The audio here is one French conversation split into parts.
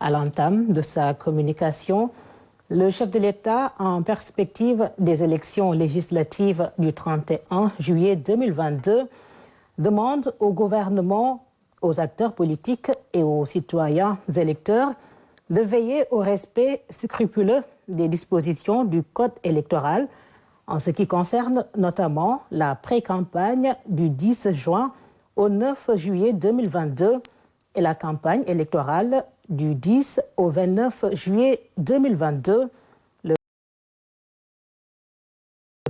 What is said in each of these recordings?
À l'entame de sa communication, le chef de l'État, en perspective des élections législatives du 31 juillet 2022, demande au gouvernement, aux acteurs politiques et aux citoyens électeurs de veiller au respect scrupuleux des dispositions du Code électoral en ce qui concerne notamment la pré-campagne du 10 juin au 9 juillet 2022 et la campagne électorale du 10 au 29 juillet 2022. Le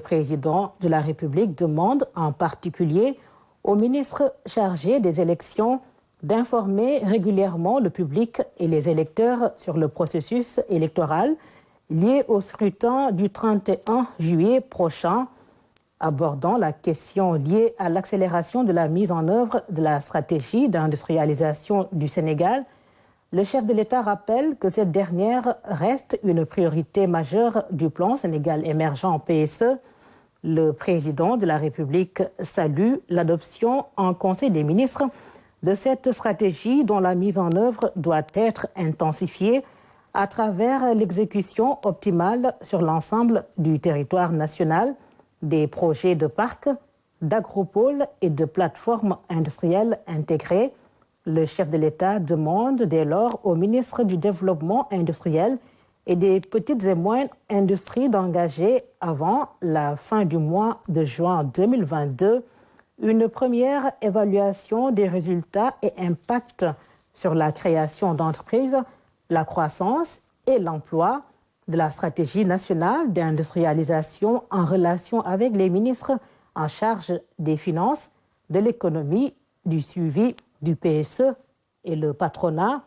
président de la République demande en particulier au ministre chargé des élections d'informer régulièrement le public et les électeurs sur le processus électoral lié au scrutin du 31 juillet prochain, abordant la question liée à l'accélération de la mise en œuvre de la stratégie d'industrialisation du Sénégal. Le chef de l'État rappelle que cette dernière reste une priorité majeure du plan Sénégal émergent PSE. Le président de la République salue l'adoption en Conseil des ministres de cette stratégie dont la mise en œuvre doit être intensifiée à travers l'exécution optimale sur l'ensemble du territoire national des projets de parcs, d'agropoles et de plateformes industrielles intégrées. Le chef de l'État demande dès lors au ministre du Développement industriel et des petites et moyennes industries d'engager avant la fin du mois de juin 2022 une première évaluation des résultats et impacts sur la création d'entreprises, la croissance et l'emploi de la stratégie nationale d'industrialisation en relation avec les ministres en charge des finances, de l'économie, du suivi du PSE et le patronat.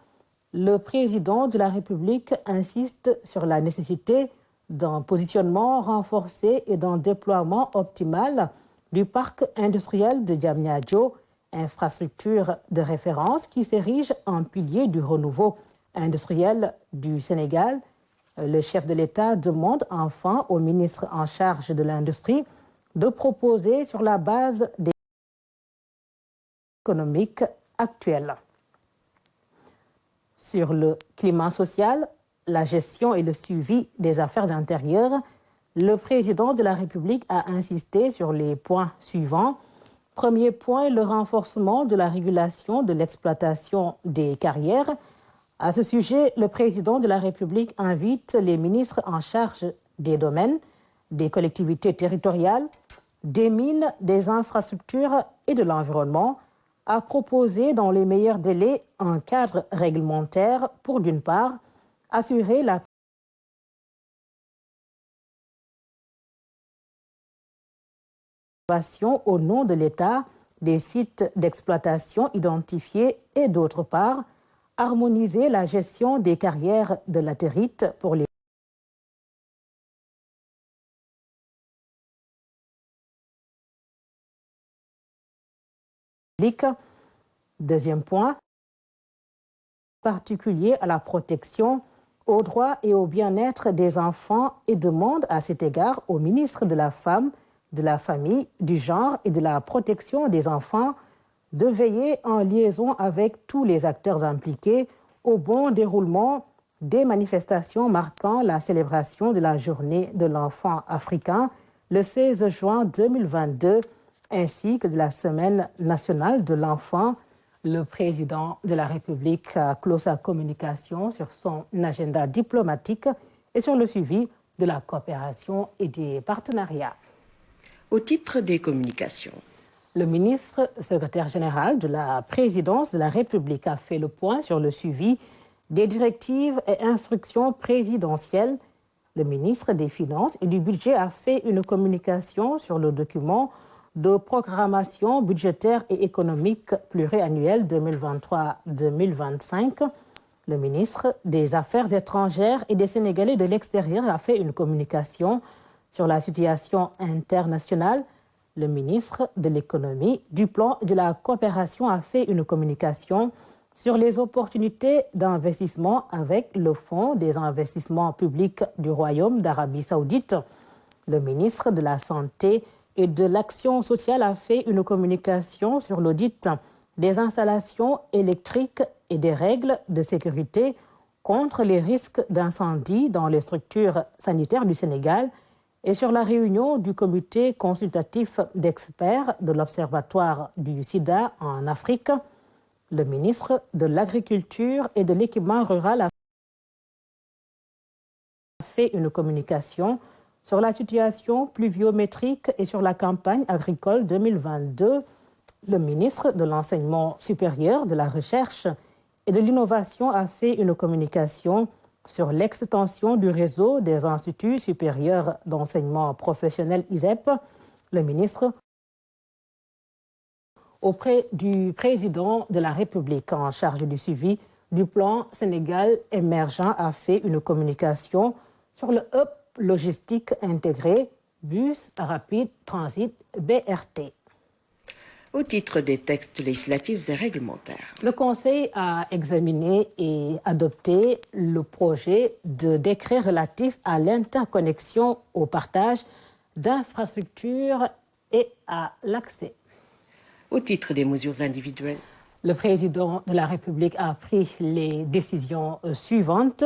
Le président de la République insiste sur la nécessité d'un positionnement renforcé et d'un déploiement optimal du parc industriel de Diamniadio, infrastructure de référence qui s'érige en pilier du renouveau industriel du Sénégal. Le chef de l'État demande enfin au ministre en charge de l'industrie de proposer sur la base des économiques actuelles. Sur le climat social, la gestion et le suivi des affaires intérieures, le président de la République a insisté sur les points suivants. Premier point, le renforcement de la régulation de l'exploitation des carrières. À ce sujet, le président de la République invite les ministres en charge des domaines, des collectivités territoriales, des mines, des infrastructures et de l'environnement à proposer dans les meilleurs délais un cadre réglementaire pour, d'une part, assurer la au nom de l'État des sites d'exploitation identifiés et, d'autre part, harmoniser la gestion des carrières de latérite pour les publics. Deuxième point, particulier à la protection, aux droits et au bien-être des enfants et demande à cet égard au ministre de la Femme, de la Famille, du Genre et de la Protection des enfants de veiller en liaison avec tous les acteurs impliqués au bon déroulement des manifestations marquant la célébration de la Journée de l'enfant africain le 16 juin 2022 ainsi que de la Semaine nationale de l'enfant. Le président de la République a clos sa communication sur son agenda diplomatique et sur le suivi de la coopération et des partenariats. Au titre des communications, le ministre secrétaire général de la présidence de la République a fait le point sur le suivi des directives et instructions présidentielles. Le ministre des Finances et du Budget a fait une communication sur le document de programmation budgétaire et économique pluriannuelle 2023-2025. Le ministre des Affaires étrangères et des Sénégalais de l'extérieur a fait une communication sur la situation internationale. Le ministre de l'Économie, du Plan et de la Coopération a fait une communication sur les opportunités d'investissement avec le Fonds des investissements publics du Royaume d'Arabie Saoudite. Le ministre de la Santé et de l'Action sociale a fait une communication sur l'audit des installations électriques et des règles de sécurité contre les risques d'incendie dans les structures sanitaires du Sénégal et sur la réunion du comité consultatif d'experts de l'Observatoire du Sida en Afrique. Le ministre de l'Agriculture et de l'Équipement rural a fait une communication sur la situation pluviométrique et sur la campagne agricole 2022. Le ministre de l'Enseignement supérieur, de la Recherche et de l'Innovation a fait une communication sur l'extension du réseau des instituts supérieurs d'enseignement professionnel ISEP. Le ministre, auprès du président de la République en charge du suivi du plan Sénégal émergent, a fait une communication sur le hub logistique intégré Bus Rapide Transit BRT. Au titre des textes législatifs et réglementaires. Le Conseil a examiné et adopté le projet de décret relatif à l'interconnexion, au partage d'infrastructures et à l'accès. Au titre des mesures individuelles. Le président de la République a pris les décisions suivantes.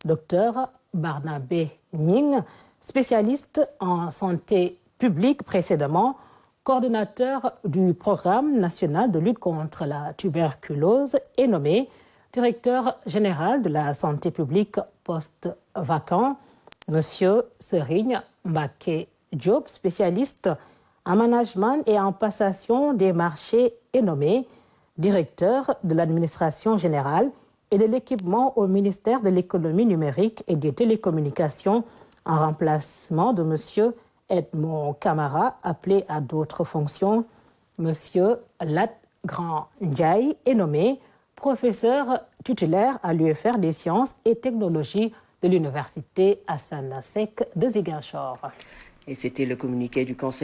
Docteur Barnabé Ning, spécialiste en santé publique précédemment, coordonnateur du programme national de lutte contre la tuberculose, est nommé directeur général de la santé publique post-vacant. Monsieur Serigne Mbacké Diop, spécialiste en management et en passation des marchés, est nommé directeur de l'administration générale et de l'équipement au ministère de l'économie numérique et des télécommunications en remplacement de monsieur Edmond Camara, appelé à d'autres fonctions. Monsieur Lat Grand Ndiaye est nommé professeur titulaire à l'UFR des sciences et technologies de l'université Assane Seck de Ziguinchor. Et c'était le communiqué du Conseil.